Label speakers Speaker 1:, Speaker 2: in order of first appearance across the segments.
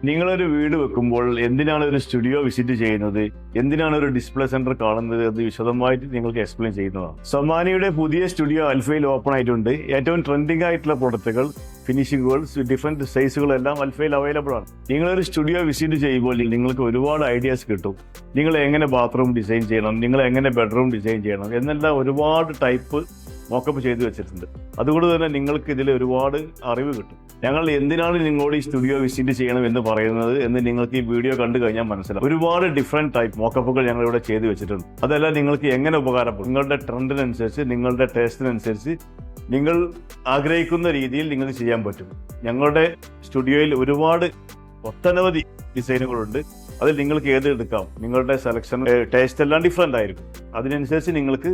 Speaker 1: നിങ്ങളൊരു വീട് വെക്കുമ്പോൾ എന്തിനാണ് ഒരു സ്റ്റുഡിയോ വിസിറ്റ് ചെയ്യുന്നത്, എന്തിനാണ് ഒരു ഡിസ്പ്ലേ സെന്റർ കാണുന്നത് എന്ന് വിശദമായിട്ട് നിങ്ങൾക്ക് എക്സ്പ്ലെയിൻ ചെയ്യുന്നതാണ്. സൊമാനിയുടെ പുതിയ സ്റ്റുഡിയോ അൽഫയിൽ ഓപ്പൺ ആയിട്ടുണ്ട്. ഏറ്റവും ട്രെൻഡിംഗ് ആയിട്ടുള്ള പ്രൊഡക്റ്റുകൾ, ഫിനിഷിങ്ങുകൾ, ഡിഫറെന്റ് സൈസുകളെല്ലാം അൽഫയിൽ അവൈലബിൾ ആണ്. നിങ്ങളൊരു സ്റ്റുഡിയോ വിസിറ്റ് ചെയ്യുമ്പോൾ നിങ്ങൾക്ക് ഒരുപാട് ഐഡിയാസ് കിട്ടും. നിങ്ങൾ എങ്ങനെ ബാത്റൂം ഡിസൈൻ ചെയ്യണം, നിങ്ങൾ എങ്ങനെ ബെഡ്റൂം ഡിസൈൻ ചെയ്യണം എന്നെല്ലാം ഒരുപാട് ടൈപ്പ് മോക്കപ്പ് ചെയ്തു വെച്ചിട്ടുണ്ട്. അതുകൊണ്ട് തന്നെ നിങ്ങൾക്ക് ഇതിൽ ഒരുപാട് അറിവ് കിട്ടും. ഞങ്ങൾ എന്തിനാണ് നിങ്ങളോട് ഈ സ്റ്റുഡിയോ വിസിറ്റ് ചെയ്യണം എന്ന് പറയുന്നത് എന്ന് നിങ്ങൾക്ക് ഈ വീഡിയോ കണ്ടു കഴിഞ്ഞാൽ മനസ്സിലാവും. ഒരുപാട് ഡിഫറെന്റ് ടൈപ്പ് മോക്കപ്പുകൾ ഞങ്ങൾ ഇവിടെ ചെയ്തു വെച്ചിട്ടുണ്ട്. അതെല്ലാം നിങ്ങൾക്ക് എങ്ങനെ ഉപകാരപ്പെടും, നിങ്ങളുടെ ട്രെൻഡിനനുസരിച്ച്, നിങ്ങളുടെ ടേസ്റ്റിനനുസരിച്ച്, നിങ്ങൾ ആഗ്രഹിക്കുന്ന രീതിയിൽ നിങ്ങൾക്ക് ചെയ്യാൻ പറ്റും. ഞങ്ങളുടെ സ്റ്റുഡിയോയിൽ ഒരുപാട് ഒട്ടനവധി ഡിസൈനുകളുണ്ട്. അതിൽ നിങ്ങൾക്ക് ഏത് എടുക്കാം. നിങ്ങളുടെ സെലക്ഷൻ, ടേസ്റ്റ് എല്ലാം ഡിഫറെന്റ് ആയിരിക്കും. അതിനനുസരിച്ച് നിങ്ങൾക്ക്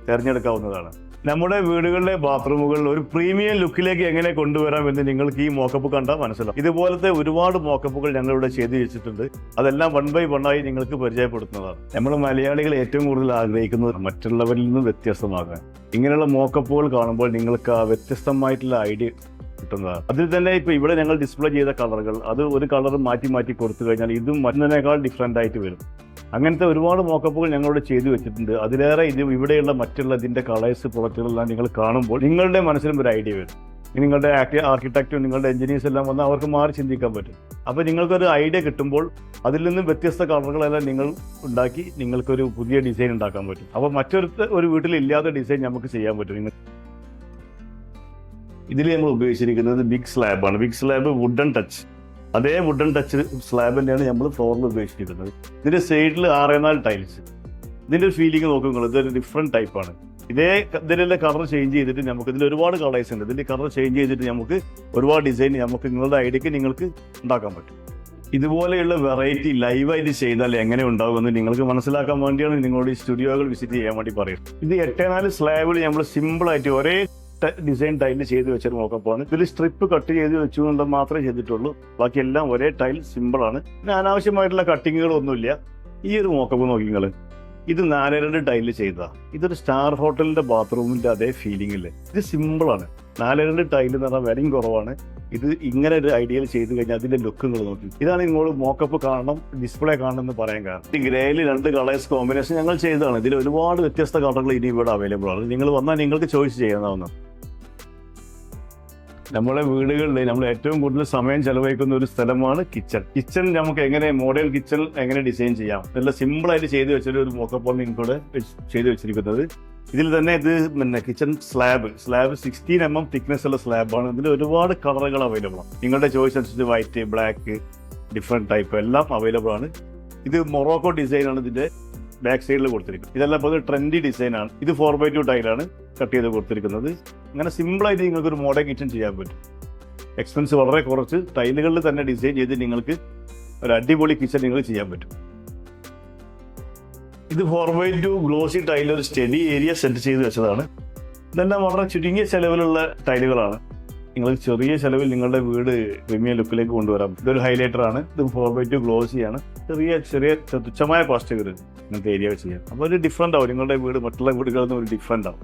Speaker 1: തിരഞ്ഞെടുക്കാവുന്നതാണ്. നമ്മുടെ വീടുകളിലെ ബാത്റൂമുകളിൽ ഒരു പ്രീമിയം ലുക്കിലേക്ക് എങ്ങനെ കൊണ്ടുവരാം എന്ന് നിങ്ങൾക്ക് ഈ മോക്കപ്പ് കണ്ടാൽ മനസ്സിലാവും. ഇതുപോലത്തെ ഒരുപാട് മോക്കപ്പുകൾ ഞങ്ങളിവിടെ ചെയ്തു വെച്ചിട്ടുണ്ട്. അതെല്ലാം 1 by 1 ആയി നിങ്ങൾക്ക് പരിചയപ്പെടുത്തുന്നതാണ്. നമ്മൾ മലയാളികൾ ഏറ്റവും കൂടുതൽ ആഗ്രഹിക്കുന്നത് മറ്റുള്ളവരിൽ നിന്ന് വ്യത്യസ്തമാകാൻ. ഇങ്ങനെയുള്ള മോക്കപ്പുകൾ കാണുമ്പോൾ നിങ്ങൾക്ക് ആ വ്യത്യസ്തമായിട്ടുള്ള ഐഡിയ കിട്ടുന്നതാണ്. അതിൽ തന്നെ ഇപ്പൊ ഇവിടെ ഞങ്ങൾ ഡിസ്പ്ലേ ചെയ്ത കളറുകൾ, അത് ഒരു കളർ മാറ്റി മാറ്റി കൊടുത്തു കഴിഞ്ഞാൽ ഇതും മറ്റൊന്നിനേക്കാൾ ഡിഫറെന്റ് ആയിട്ട് വരും. അങ്ങനത്തെ ഒരുപാട് മോക്കപ്പുകൾ ഞങ്ങളിവിടെ ചെയ്തു വെച്ചിട്ടുണ്ട്. അതിലേറെ ഇവിടെയുള്ള മറ്റുള്ള ഇതിന്റെ കളേഴ്സ്, പ്രൊഡക്റ്റുകളെല്ലാം നിങ്ങൾ കാണുമ്പോൾ നിങ്ങളുടെ മനസ്സിലും ഒരു ഐഡിയ വരും. നിങ്ങളുടെ ആർക്കിടെക്റ്റും നിങ്ങളുടെ എഞ്ചിനീയേഴ്സ് എല്ലാം വന്നാൽ അവർക്ക് മാറി ചിന്തിക്കാൻ പറ്റും. അപ്പോൾ നിങ്ങൾക്കൊരു ഐഡിയ കിട്ടുമ്പോൾ അതിൽ നിന്നും വ്യത്യസ്ത കളറുകളെല്ലാം നിങ്ങൾ ഉണ്ടാക്കി നിങ്ങൾക്കൊരു പുതിയ ഡിസൈൻ ഉണ്ടാക്കാൻ പറ്റും. അപ്പോൾ ഒരു വീട്ടിൽ ഇല്ലാത്ത ഡിസൈൻ നമുക്ക് ചെയ്യാൻ പറ്റും. ഇതിൽ നമ്മൾ ഉപയോഗിച്ചിരിക്കുന്നത് ബിഗ് സ്ലാബാണ്. ബിഗ് സ്ലാബ് വുഡൻ ടച്ച്, അതേ വുഡൻ ടച്ച് സ്ലാബ് തന്നെയാണ് നമ്മൾ ഫ്ലോറിൽ ഉപയോഗിച്ചിരിക്കുന്നത്. ഇതിന്റെ സൈഡിൽ 6-4 ടൈൽസ്. ഇതിന്റെ ഒരു ഫീലിംഗ് നോക്കുമ്പോൾ ഇതൊരു ഡിഫറെന്റ് ടൈപ്പാണ്. ഇതിലെ കളർ ചേഞ്ച് ചെയ്തിട്ട് നമുക്ക് ഇതിൽ ഒരുപാട് കളേഴ്സ് ഉണ്ട്. ഇതിന്റെ കളർ ചേഞ്ച് ചെയ്തിട്ട് നമുക്ക് ഒരുപാട് ഡിസൈൻ നമുക്ക് നിങ്ങളുടെ ഐഡിയക്ക് നിങ്ങൾക്ക് ഉണ്ടാക്കാൻ പറ്റും. ഇതുപോലെയുള്ള വെറൈറ്റി ലൈവായിട്ട് ചെയ്താൽ എങ്ങനെ ഉണ്ടാകുമെന്ന് നിങ്ങൾക്ക് മനസ്സിലാക്കാൻ വേണ്ടിയാണ് നിങ്ങളുടെ ഈ സ്റ്റുഡിയോകൾ വിസിറ്റ് ചെയ്യാൻ വേണ്ടി പറയുന്നത്. ഇത് 8-4 സ്ലാബിൽ നമ്മൾ സിമ്പിളായിട്ട് ഒരേ ഡിസൈൻ ടൈല് ചെയ്ത് വെച്ചൊരു മോക്കപ്പാണ്. ഇതിൽ സ്ട്രിപ്പ് കട്ട് ചെയ്ത് വെച്ചു എന്നുള്ളത് മാത്രമേ ചെയ്തിട്ടുള്ളൂ. ബാക്കിയെല്ലാം ഒരേ ടൈൽ, സിമ്പിളാണ്. പിന്നെ അനാവശ്യമായിട്ടുള്ള കട്ടിങ്ങുകളൊന്നുമില്ല. ഈ ഒരു മോക്കപ്പ് നോക്കി നിങ്ങൾ, ഇത് 4-2 ടൈല് ചെയ്തതാ. ഇതൊരു സ്റ്റാർ ഹോട്ടലിന്റെ ബാത്റൂമിന്റെ അതേ ഫീലിംഗില്ലേ. ഇത് സിമ്പിളാണ്. 4-2 ടൈല് എന്ന് പറഞ്ഞാൽ വിലയും കുറവാണ്. ഇത് ഇങ്ങനെ ഒരു ഐഡിയയിൽ ചെയ്ത് കഴിഞ്ഞാൽ അതിന്റെ ലുക്ക് നിങ്ങൾ നോക്കി. ഇതാണ് നിങ്ങൾ മോക്കപ്പ് കാണണം, ഡിസ്പ്ലേ കാണണം എന്ന് പറയാൻ കാരണം. ഈ ഗ്രേയിൽ 2 കളേഴ്സ് കോമ്പിനേഷൻ ഞങ്ങൾ ചെയ്തതാണ്. ഇതിൽ ഒരുപാട് വ്യത്യസ്ത കളറുകൾ ഇനി ഇവിടെ അവൈലബിൾ ആണ്. നിങ്ങൾ വന്നാൽ നിങ്ങൾക്ക് ചോയ്സ് ചെയ്യാവുന്നതാണ്. നമ്മുടെ വീടുകളിൽ നമ്മൾ ഏറ്റവും കൂടുതൽ സമയം ചെലവഴിക്കുന്ന ഒരു സ്ഥലമാണ് കിച്ചൺ. കിച്ചൺ നമുക്ക് എങ്ങനെ മോഡൽ കിച്ചൺ എങ്ങനെ ഡിസൈൻ ചെയ്യാം, നല്ല സിമ്പിളായിട്ട് ചെയ്തു വെച്ചൊരു മോക്കപ്പാണ് നിങ്ങൾക്കൂടെ ചെയ്തു വെച്ചിരിക്കുന്നത്. ഇതിൽ തന്നെ ഇത് കിച്ചൺ സ്ലാബ് 16 mm തിക്നെസ് ഉള്ള സ്ലാബാണ്. ഇതിൽ ഒരുപാട് കളറുകൾ അവൈലബിൾ ആണ്. നിങ്ങളുടെ ചോയ്സ് അനുസരിച്ച് വൈറ്റ്, ബ്ലാക്ക്, ഡിഫറെന്റ് ടൈപ്പ് എല്ലാം അവൈലബിൾ ആണ്. ഇത് മൊറോക്കോ ഡിസൈനാണ് ഇതിന്റെ ബാക്ക് സൈഡിൽ കൊടുത്തിരിക്കുന്നത്. ഇതെല്ലാം ഇപ്പോൾ ട്രെൻഡി ഡിസൈനാണ്. ഇത് 4x2 ടൈലാണ് കട്ട് ചെയ്ത് കൊടുത്തിരിക്കുന്നത്. അങ്ങനെ സിമ്പിളായിട്ട് നിങ്ങൾക്ക് ഒരു മോഡേൺ കിച്ചൺ ചെയ്യാൻ പറ്റും. എക്സ്പെൻസ് വളരെ കുറച്ച് ടൈലുകളിൽ തന്നെ ഡിസൈൻ ചെയ്ത് നിങ്ങൾക്ക് ഒരു അടിപൊളി കിച്ചൺ നിങ്ങൾക്ക് ചെയ്യാൻ പറ്റും. ഇത് 4x2 ഗ്ലോസി ടൈൽ, ഒരു സ്റ്റഡി ഏരിയ സെറ്റ് ചെയ്ത് വെച്ചതാണ്. ഇതെല്ലാം വളരെ ചുരുങ്ങിയ ചെലവിലുള്ള ടൈലുകളാണ്. നിങ്ങൾക്ക് ചെറിയ ചെലവിൽ നിങ്ങളുടെ വീട് പ്രീമിയം ലുക്കിലേക്ക് കൊണ്ടുവരാം. ഇതൊരു ഹൈലൈറ്റർ ആണ്. ഇത് 4x2 ഗ്ലോസിയാണ്. ചെറിയ തുച്ഛമായ കോസ്റ്റ് ഇങ്ങനത്തെ ഏരിയ ചെയ്യാം. അപ്പോൾ ഒരു ഡിഫറെന്റ് ആവും. നിങ്ങളുടെ വീട് മറ്റുള്ള വീടുകളിൽ നിന്ന് ഒരു ഡിഫറെന്റ് ആവും.